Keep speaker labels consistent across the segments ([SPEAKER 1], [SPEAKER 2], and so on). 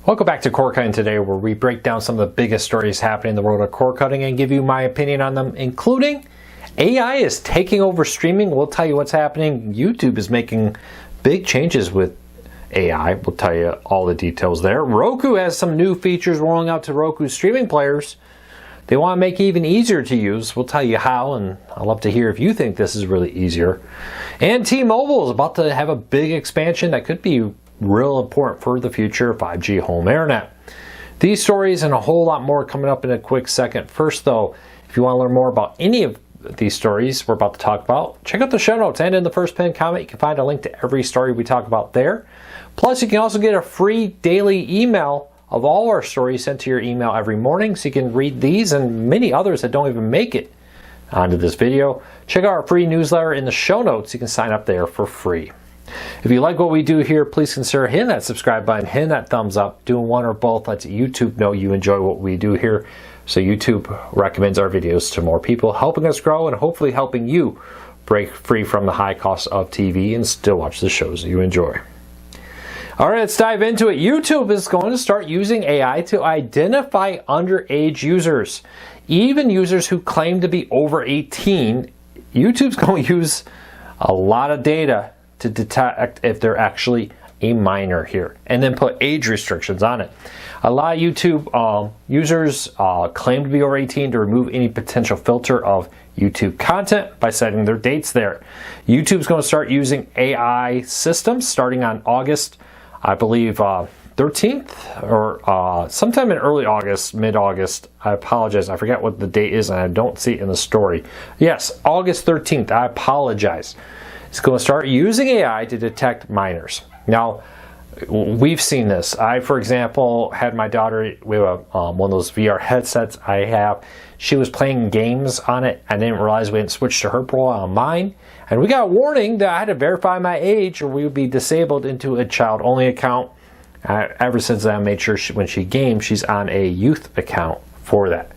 [SPEAKER 1] Welcome back to Cord Cutting Today, where we break down some of the biggest stories happening in the world of cord cutting and give you my opinion on them, including AI is taking over streaming. We'll tell you what's happening. YouTube is making big changes with AI. We'll tell you all the details there. Roku has some new features rolling out to Roku streaming players. They want to make it even easier to use. We'll tell you how, and I'd love to hear if you think this is really easier. And T-Mobile is about to have a big expansion that could be real important for the future of 5G home internet. These stories and a whole lot more coming up in a quick second. First though, if you want to learn more about any of these stories we're about to talk about, check out the show notes, and in the first pinned comment you can find a link to every story we talk about there. Plus you can also get a free daily email of all our stories sent to your email every morning, so you can read these and many others that don't even make it onto this video. Check out our free newsletter in the show notes. You can sign up there for free. If you like what we do here, please consider hitting that subscribe button, hitting that thumbs up. Doing one or both lets YouTube know you enjoy what we do here, so YouTube recommends our videos to more people, helping us grow and hopefully helping you break free from the high cost of TV and still watch the shows that you enjoy. All right, let's dive into it. YouTube is going to start using AI to identify underage users. Even users who claim to be over 18, YouTube's going to use a lot of data to detect if they're actually a minor here, and then put age restrictions on it. A lot of YouTube users claim to be over 18 to remove any potential filter of YouTube content by setting their dates there. YouTube's going to start using AI systems starting on August, I believe, 13th or sometime in early August, mid-August. I apologize, I forget what the date is and I don't see it in the story. Yes, August 13th, I apologize. It's going to start using AI to detect minors. Now, we've seen this. I, for example, had my daughter, we have one of those VR headsets I have. She was playing games on it. I didn't realize we hadn't switched to her profile on mine. And we got a warning that I had to verify my age or we would be disabled into a child-only account. Ever since then, I made sure when she games, she's on a youth account for that.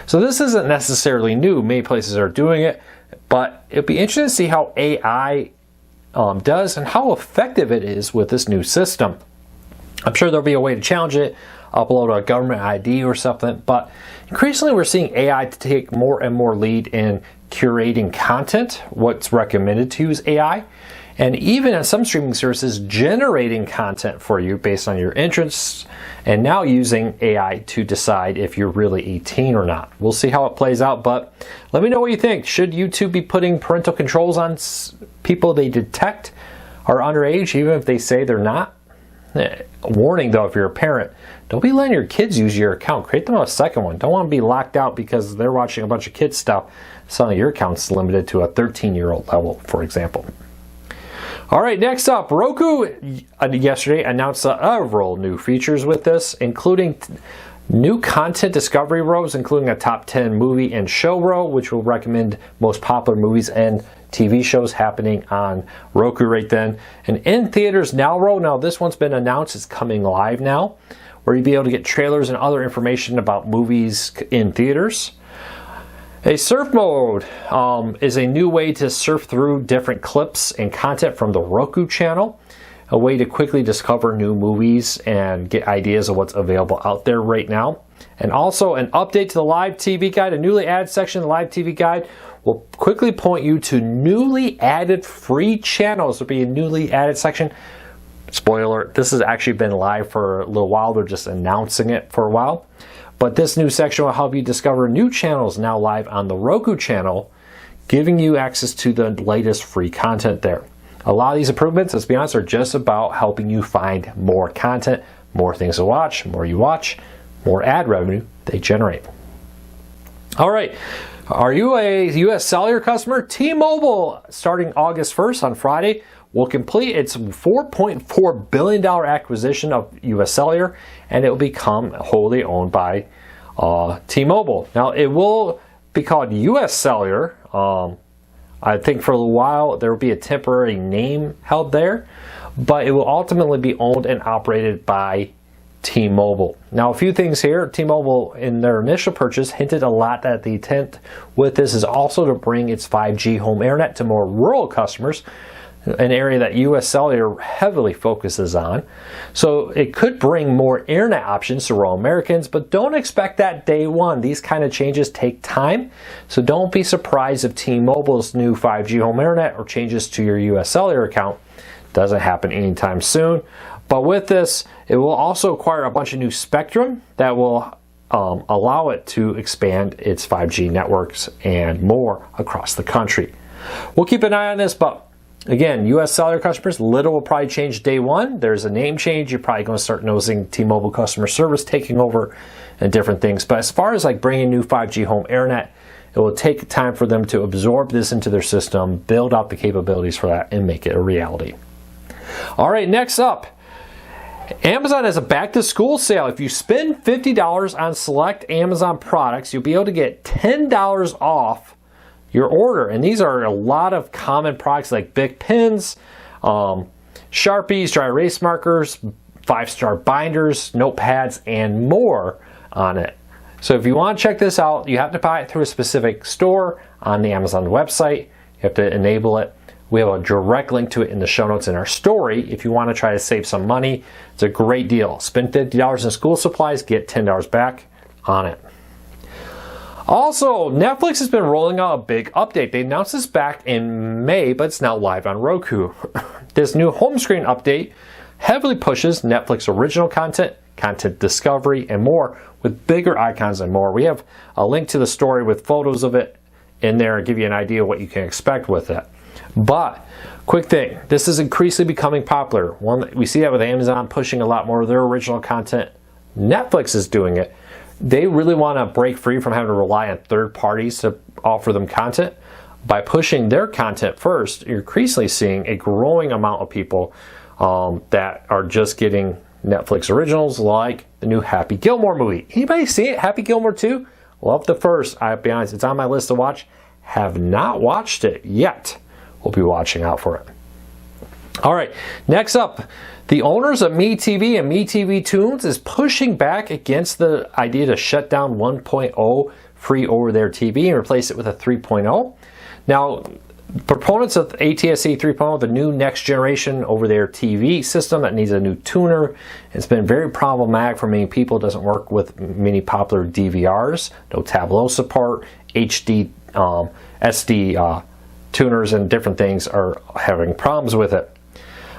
[SPEAKER 1] So this isn't necessarily new. Many places are doing it. But it'll be interesting to see how AI does and how effective it is with this new system. I'm sure there'll be a way to challenge it, upload a government ID or something, but increasingly we're seeing AI to take more and more lead in curating content, what's recommended to use AI, and even in some streaming services generating content for you based on your interests, and now using AI to decide if you're really 18 or not. We'll see how it plays out, but let me know what you think. Should YouTube be putting parental controls on people they detect are underage, even if they say they're not? Warning though, if you're a parent, don't be letting your kids use your account. Create them a second one. Don't want to be locked out because they're watching a bunch of kids stuff. Some of your account's limited to a 13-year-old level, for example. All right, next up, Roku yesterday announced several new features with this, including new content discovery rows, including a top 10 movie and show row, which will recommend most popular movies and TV shows happening on Roku right then. An in theaters now row. Now this one's been announced, it's coming live now, where you'll be able to get trailers and other information about movies in theaters. A surf mode is a new way to surf through different clips and content from the Roku channel. A way to quickly discover new movies and get ideas of what's available out there right now. And also an update to the live TV guide. A newly added section of the live TV guide will quickly point you to newly added free channels. There'll be a newly added section. Spoiler, this has actually been live for a little while. They're just announcing it for a while. But this new section will help you discover new channels now live on the Roku channel, giving you access to the latest free content there. A lot of these improvements, let's be honest, are just about helping you find more content, more things to watch, more you watch, more ad revenue they generate. All right, are you a U.S. Cellular customer? T-Mobile, starting August 1st on Friday, will complete its $4.4 billion acquisition of U.S. Cellular, and it will become wholly owned by T-Mobile. Now, it will be called U.S. Cellular. I think for a little while there will be a temporary name held there, but it will ultimately be owned and operated by T-Mobile. Now, a few things here. T-Mobile, in their initial purchase, hinted a lot that the intent with this is also to bring its 5G home internet to more rural customers. an area that US Cellular heavily focuses on. So it could bring more internet options to rural Americans, but don't expect that day one. These kind of changes take time, so don't be surprised if T-Mobile's new 5G home internet or changes to your US Cellular account doesn't happen anytime soon. But with this, it will also acquire a bunch of new spectrum that will allow it to expand its 5G networks and more across the country. We'll keep an eye on this, but again, US Cellular customers, little will probably change day one. There's a name change. You're probably going to start noticing T-Mobile customer service taking over and different things. But as far as like bringing new 5G home internet, it will take time for them to absorb this into their system, build out the capabilities for that, and make it a reality. All right, next up, Amazon has a back-to-school sale. If you spend $50 on select Amazon products, you'll be able to get $10 off your order. And these are a lot of common products like Bic pens, Sharpies, dry erase markers, 5-star binders, notepads, and more on it. So if you want to check this out, you have to buy it through a specific store on the Amazon website. You have to enable it. We have a direct link to it in the show notes in our story if you want to try to save some money. It's a great deal. Spend $50 in school supplies, get $10 back on it. Also, Netflix has been rolling out a big update. They announced this back in May, but it's now live on Roku. This new home screen update heavily pushes Netflix original content, content discovery, and more with bigger icons and more. We have a link to the story with photos of it in there and give you an idea of what you can expect with it. But, quick thing, this is increasingly becoming popular. We see that with Amazon pushing a lot more of their original content. Netflix is doing it. They really want to break free from having to rely on third parties to offer them content. By pushing their content first, you're increasingly seeing a growing amount of people that are just getting Netflix originals like the new Happy Gilmore movie. Anybody see it? Happy Gilmore 2? Love the first. I'll be honest, it's on my list to watch. Have not watched it yet. We'll be watching out for it. All right, next up, the owners of MeTV and MeTV Tunes is pushing back against the idea to shut down 1.0 free over-the-air TV and replace it with a 3.0. Now, proponents of ATSC 3.0, the new next generation over-the-air TV system that needs a new tuner, it's been very problematic for many people. It doesn't work with many popular DVRs, no Tableau support, HD, SD tuners and different things are having problems with it.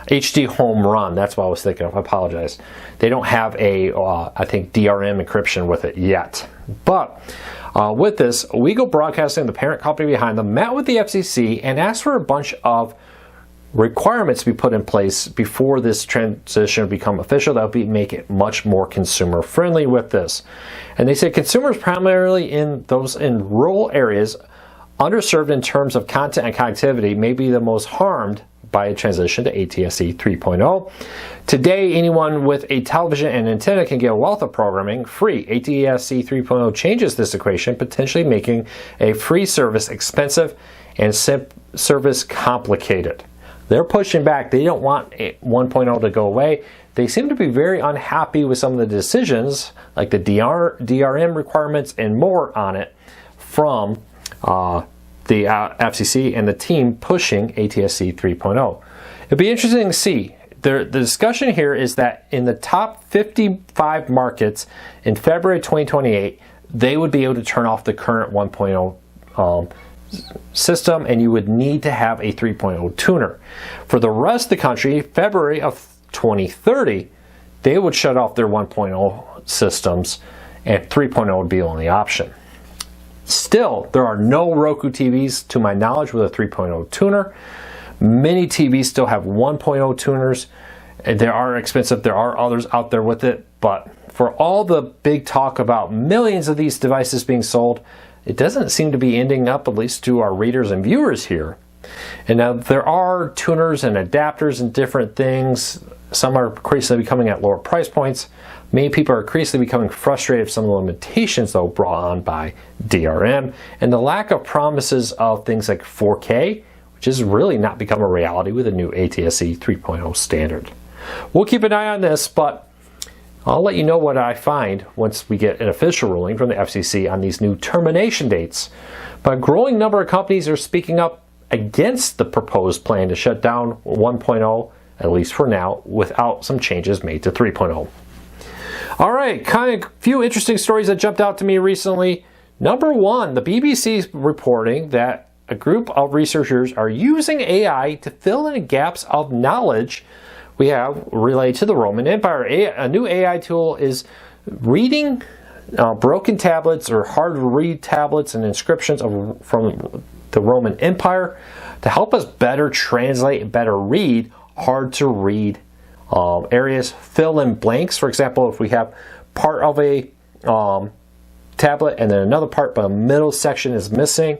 [SPEAKER 1] HD Home Run, that's what I was thinking of, I apologize. They don't have a, I think, DRM encryption with it yet. But with this, Weagle Broadcasting, the parent company behind them, met with the FCC and asked for a bunch of requirements to be put in place before this transition become official that will make it much more consumer friendly with this. And they said consumers primarily in those in rural areas underserved in terms of content and connectivity may be the most harmed by a transition to ATSC 3.0. Today, anyone with a television and antenna can get a wealth of programming free. ATSC 3.0 changes this equation, potentially making a free service expensive and service complicated. They're pushing back. They don't want 1.0 to go away. They seem to be very unhappy with some of the decisions, like the DRM requirements and more on it from the FCC and the team pushing ATSC 3.0. It'd be interesting to see. The discussion here is that in the top 55 markets in February 2028, they would be able to turn off the current 1.0 system, and you would need to have a 3.0 tuner. For the rest of the country, February of 2030, they would shut off their 1.0 systems, and 3.0 would be the only option. Still, there are no Roku TVs, to my knowledge, with a 3.0 tuner. Many TVs still have 1.0 tuners. They are expensive. There are others out there with it. But for all the big talk about millions of these devices being sold, it doesn't seem to be ending up, at least to our readers and viewers here. And now there are tuners and adapters and different things. Some are increasingly becoming at lower price points. Many people are increasingly becoming frustrated with some of the limitations, though, brought on by DRM and the lack of promises of things like 4K, which has really not become a reality with the new ATSC 3.0 standard. We'll keep an eye on this, but I'll let you know what I find once we get an official ruling from the FCC on these new termination dates. But a growing number of companies are speaking up against the proposed plan to shut down 1.0, at least for now, without some changes made to 3.0. All right, kind of few interesting stories that jumped out to me recently. Number one, the BBC is reporting that a group of researchers are using AI to fill in gaps of knowledge we have related to the Roman Empire. A new AI tool is reading broken tablets or hard to read tablets and inscriptions from the Roman Empire to help us better translate and better read hard to read areas, fill in blanks. For example, if we have part of a tablet and then another part but a middle section is missing,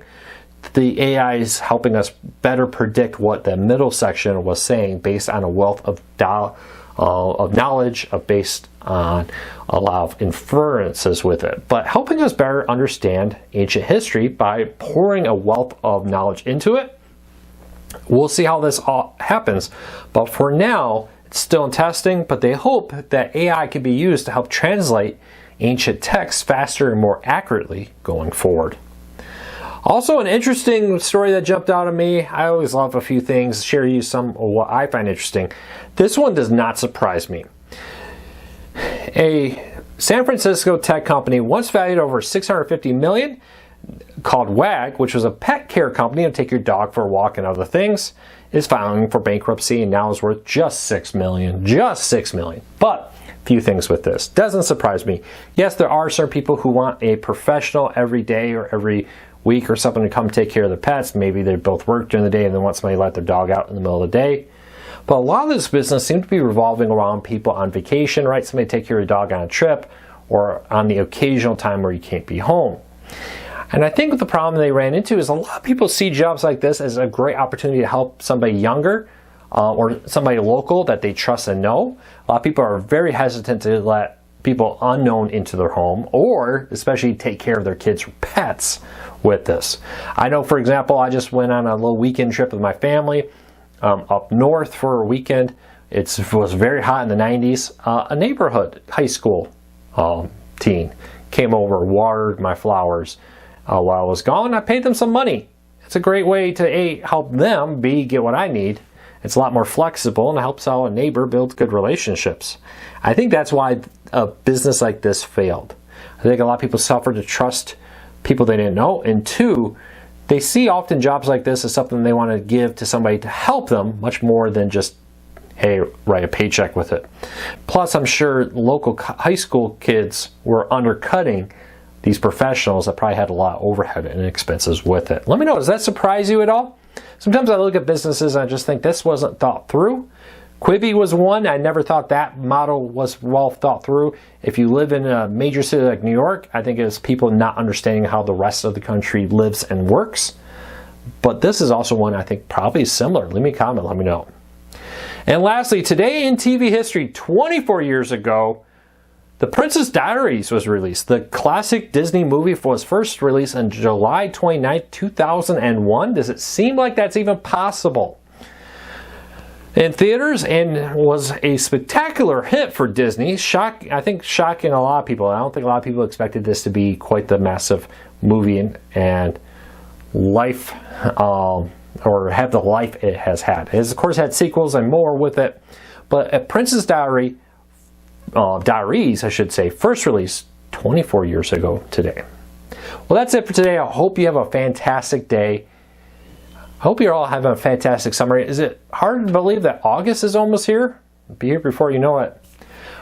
[SPEAKER 1] the AI is helping us better predict what the middle section was saying based on a wealth of knowledge based on a lot of inferences with it, but helping us better understand ancient history by pouring a wealth of knowledge into it. We'll see how this all happens, but for now it's still in testing, but they hope that AI can be used to help translate ancient texts faster and more accurately going forward. Also, an interesting story that jumped out at me. I always love a few things, share you some of what I find interesting. This one does not surprise me. A San Francisco tech company once valued over $650 million, called WAG, which was a pet care company to take your dog for a walk and other things, is filing for bankruptcy and now is worth just $6 million. Just $6 million. But few things with this. Doesn't surprise me. Yes, there are certain people who want a professional every day or every week or something to come take care of their pets. Maybe they both work during the day and they want somebody to let their dog out in the middle of the day. But a lot of this business seems to be revolving around people on vacation, right? Somebody take care of your dog on a trip or on the occasional time where you can't be home. And I think the problem they ran into is a lot of people see jobs like this as a great opportunity to help somebody younger or somebody local that they trust and know. A lot of people are very hesitant to let people unknown into their home or especially take care of their kids or pets with this. I know, for example, I just went on a little weekend trip with my family up north for a weekend. It was very hot in the 90s. A neighborhood high school teen came over, watered my flowers while I was gone. I paid them some money. It's a great way to A, help them, B, get what I need. It's a lot more flexible and it helps out a neighbor build good relationships. I think that's why a business like this failed. I think a lot of people suffer to trust people they didn't know. And two, they see often jobs like this as something they want to give to somebody to help them much more than just, hey, write a paycheck with it. Plus, I'm sure local high school kids were undercutting these professionals that probably had a lot of overhead and expenses with it. Let me know, does that surprise you at all? Sometimes I look at businesses and I just think this wasn't thought through. Quibi was one. I never thought that model was well thought through. If you live in a major city like New York, I think it's people not understanding how the rest of the country lives and works. But this is also one I think probably is similar. Leave me a comment, let me know. And lastly, today in TV history, 24 years ago, The Princess Diaries was released. The classic Disney movie was first released on July 29, 2001. Does it seem like that's even possible? In theaters, and was a spectacular hit for Disney. I think shocking a lot of people. I don't think a lot of people expected this to be quite the massive movie and life, or have the life it has had. It has, of course, had sequels and more with it. But A Princess Diaries, I should say, first released 24 years ago today. Well, that's it for today. I hope you have a fantastic day. I hope you're all having a fantastic summer. Is it hard to believe that August is almost here? It'll be here before you know it.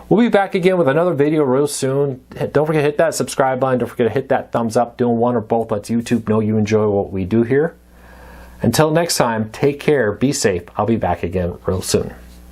[SPEAKER 1] We'll be back again with another video real soon. Don't forget to hit that subscribe button. Don't forget to hit that thumbs up. Doing one or both lets YouTube know you enjoy what we do here. Until next time, take care, be safe. I'll be back again real soon.